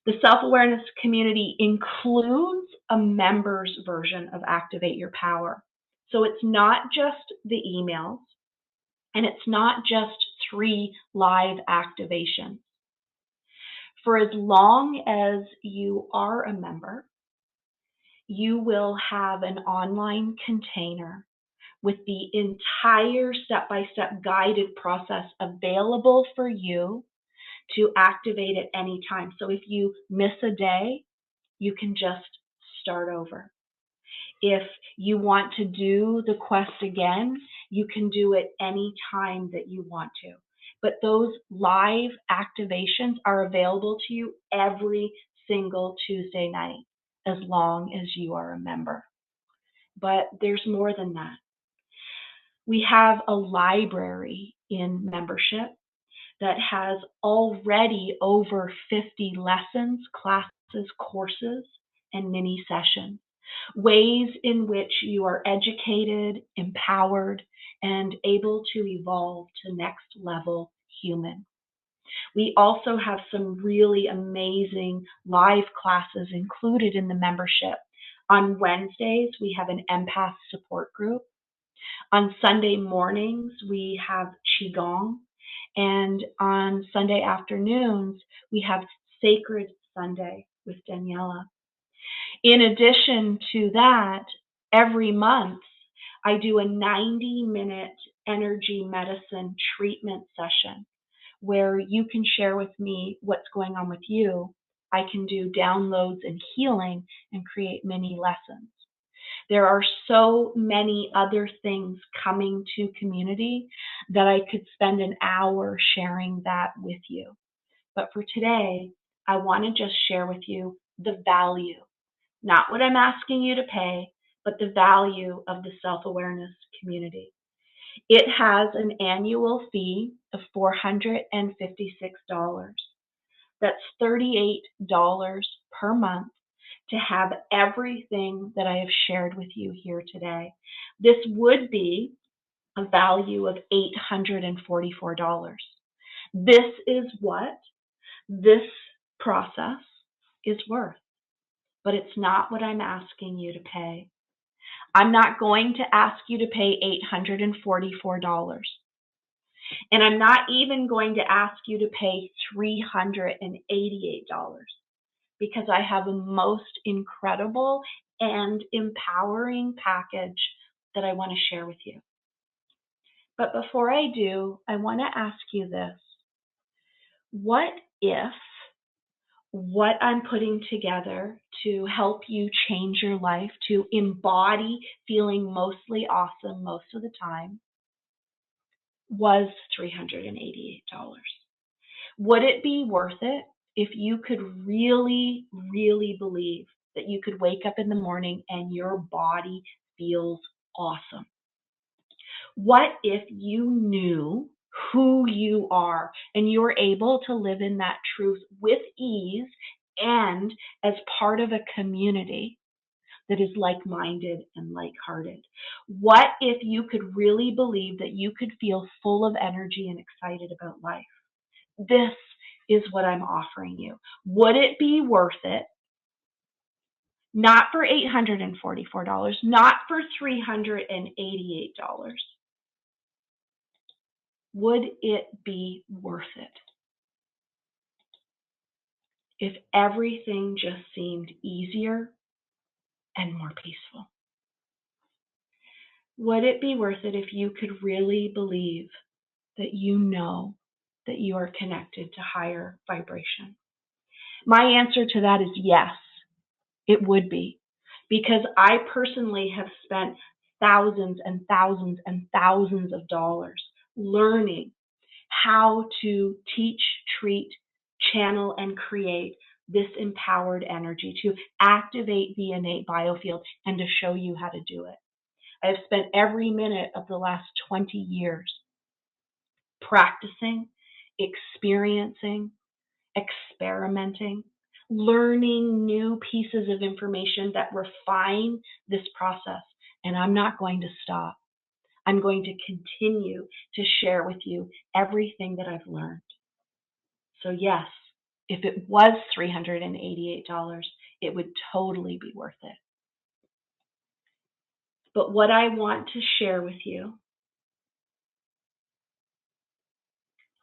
The self-awareness community includes a members version of Activate Your Power. So it's not just the emails, and it's not just 3 live activations. For as long as you are a member, you will have an online container with the entire step-by-step guided process available for you to activate at any time. So if you miss a day, you can just start over. If you want to do the quest again, you can do it any time that you want to. But those live activations are available to you every single Tuesday night, as long as you are a member. But there's more than that. We have a library in membership that has already over 50 lessons, classes, courses, and mini sessions. Ways in which you are educated, empowered, and able to evolve to next level human. We also have some really amazing live classes included in the membership. On Wednesdays, we have an empath support group. On Sunday mornings, we have Qigong. And on Sunday afternoons, we have Sacred Sunday with Daniela. In addition to that, every month, I do a 90-minute energy medicine treatment session where you can share with me what's going on with you. I can do downloads and healing and create mini lessons. There are so many other things coming to community that I could spend an hour sharing that with you. But for today, I want to just share with you the value. Not what I'm asking you to pay, but the value of the self-awareness community. It has an annual fee of $456. That's $38 per month to have everything that I have shared with you here today. This would be a value of $844. This is what this process is worth, but it's not what I'm asking you to pay. I'm not going to ask you to pay $844. And I'm not even going to ask you to pay $388 because I have a most incredible and empowering package that I want to share with you. But before I do, I want to ask you this. What if what I'm putting together to help you change your life, to embody feeling mostly awesome most of the time, was $388? Would it be worth it if you could really, really believe that you could wake up in the morning and your body feels awesome? What if you knew who you are and you're able to live in that truth with ease and as part of a community that is like-minded and like-hearted? What if you could really believe that you could feel full of energy and excited about life? This is what I'm offering you. Would it be worth it? Not for $844, not for $388. Would it be worth it if everything just seemed easier and more peaceful? Would it be worth it if you could really believe that you know that you are connected to higher vibration? My answer to that is yes, it would be. Because I personally have spent thousands and thousands and thousands of dollars learning how to teach, treat, channel, and create this empowered energy, to activate the innate biofield, and to show you how to do it. I have spent every minute of the last 20 years practicing, experiencing, experimenting, learning new pieces of information that refine this process. And I'm not going to stop. I'm going to continue to share with you everything that I've learned. So yes, if it was $388, it would totally be worth it. But what I want to share with you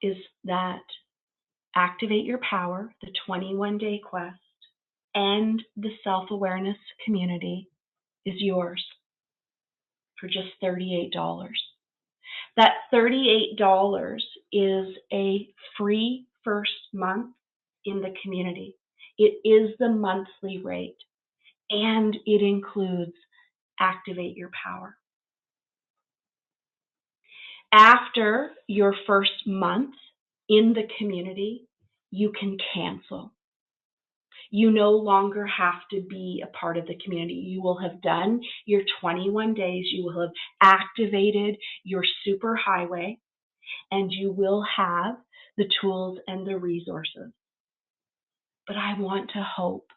is that Activate Your Power, the 21-day quest, and the self-awareness community is yours for just $38. That $38 is a free first month in the community. It is the monthly rate, and it includes Activate Your Power. After your first month in the community, you can cancel. You no longer have to be a part of the community. You will have done your 21 days. You will have activated your superhighway, and you will have the tools and the resources. But I want to hope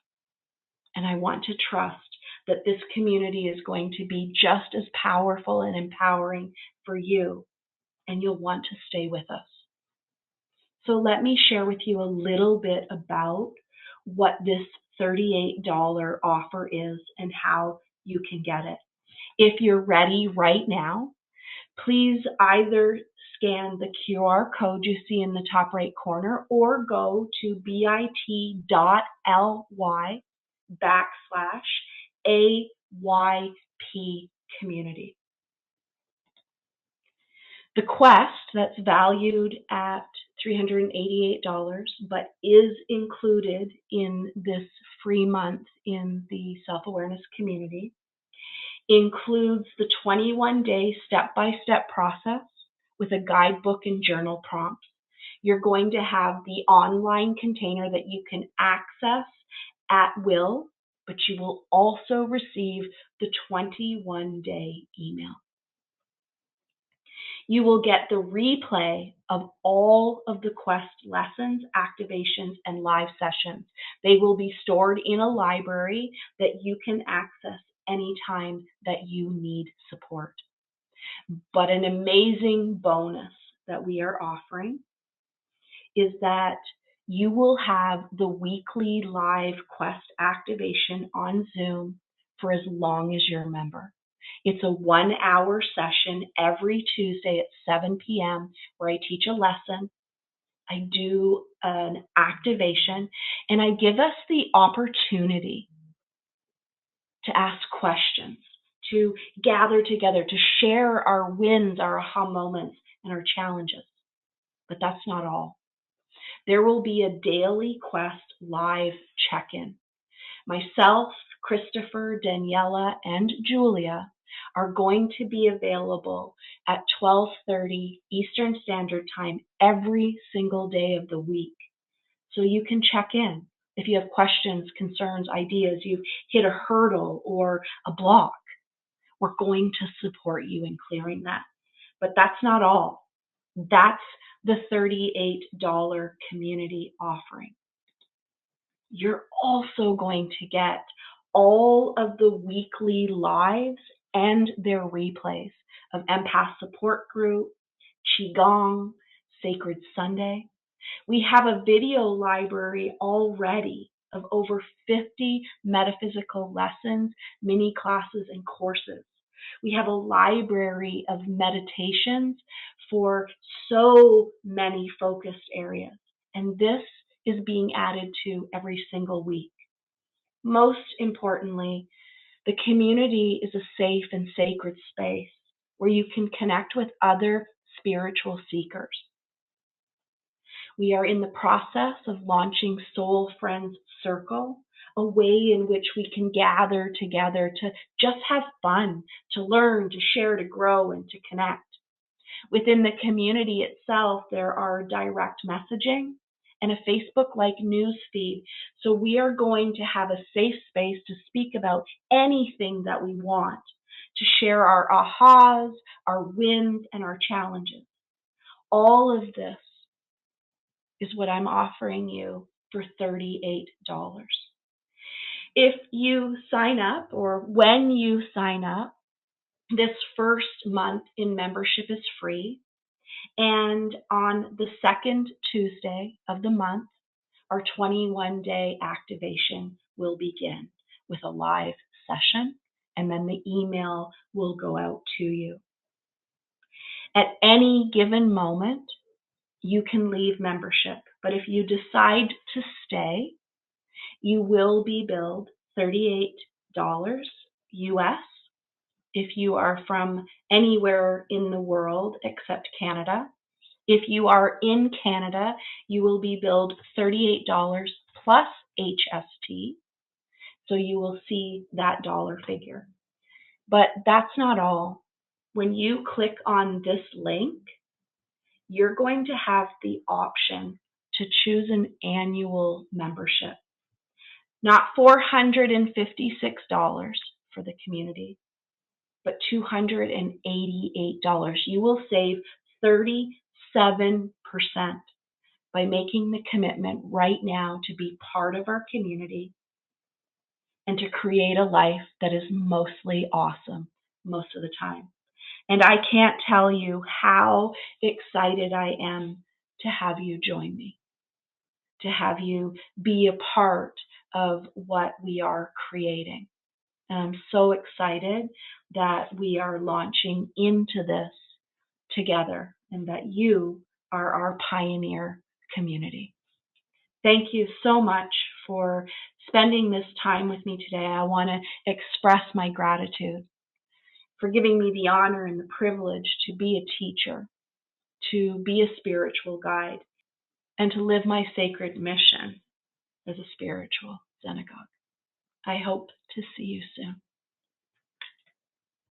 and I want to trust that this community is going to be just as powerful and empowering for you, and you'll want to stay with us. So let me share with you a little bit about what this $38 offer is and how you can get it. If you're ready right now, please either scan the QR code you see in the top right corner or go to bit.ly/AYP community. The quest that's valued at $388 but is included in this free month in the self-awareness community includes the 21-day step-by-step process with a guidebook and journal prompts. You're going to have the online container that you can access at will, but you will also receive the 21-day email. You will get the replay of all of the Quest lessons, activations, and live sessions. They will be stored in a library that you can access anytime that you need support. But an amazing bonus that we are offering is that you will have the weekly live Quest activation on Zoom for as long as you're a member. It's a 1-hour session every Tuesday at 7 p.m. where I teach a lesson, I do an activation, and I give us the opportunity to ask questions, to gather together, to share our wins, our aha moments, and our challenges. But that's not all. There will be a daily Quest live check-in. Myself, Christopher, Daniela, and Julia are going to be available at 12:30 Eastern Standard Time every single day of the week. So you can check in. If you have questions, concerns, ideas, you've hit a hurdle or a block, we're going to support you in clearing that. But that's not all. That's the $38 community offering. You're also going to get all of the weekly lives and their replays of Empath Support Group, Qigong, Sacred Sunday. We have a video library already of over 50 metaphysical lessons, mini classes, and courses. We have a library of meditations for so many focused areas, and this is being added to every single week. Most importantly, the community is a safe and sacred space where you can connect with other spiritual seekers. We are in the process of launching Soul Friends Circle, a way in which we can gather together to just have fun, to learn, to share, to grow, and to connect. Within the community itself, there are direct messaging and a Facebook-like news feed. So we are going to have a safe space to speak about anything that we want, to share our ahas, our wins, and our challenges. All of this is what I'm offering you for $38. If you sign up, or when you sign up, this first month in membership is free. And on the second Tuesday of the month, our 21-day activation will begin with a live session, and then the email will go out to you. At any given moment, you can leave membership, but if you decide to stay, you will be billed $38 US. If you are from anywhere in the world except Canada. If you are in Canada, you will be billed $38 plus HST. So you will see that dollar figure. But that's not all. When you click on this link, you're going to have the option to choose an annual membership. Not $456 for the community, but $288. You will save 37% by making the commitment right now to be part of our community and to create a life that is mostly awesome most of the time. And I can't tell you how excited I am to have you join me, to have you be a part of what we are creating. And I'm so excited that we are launching into this together and that you are our pioneer community. Thank you so much for spending this time with me today. I want to express my gratitude for giving me the honor and the privilege to be a teacher, to be a spiritual guide, and to live my sacred mission as a spiritual Zenagogue. I hope to see you soon.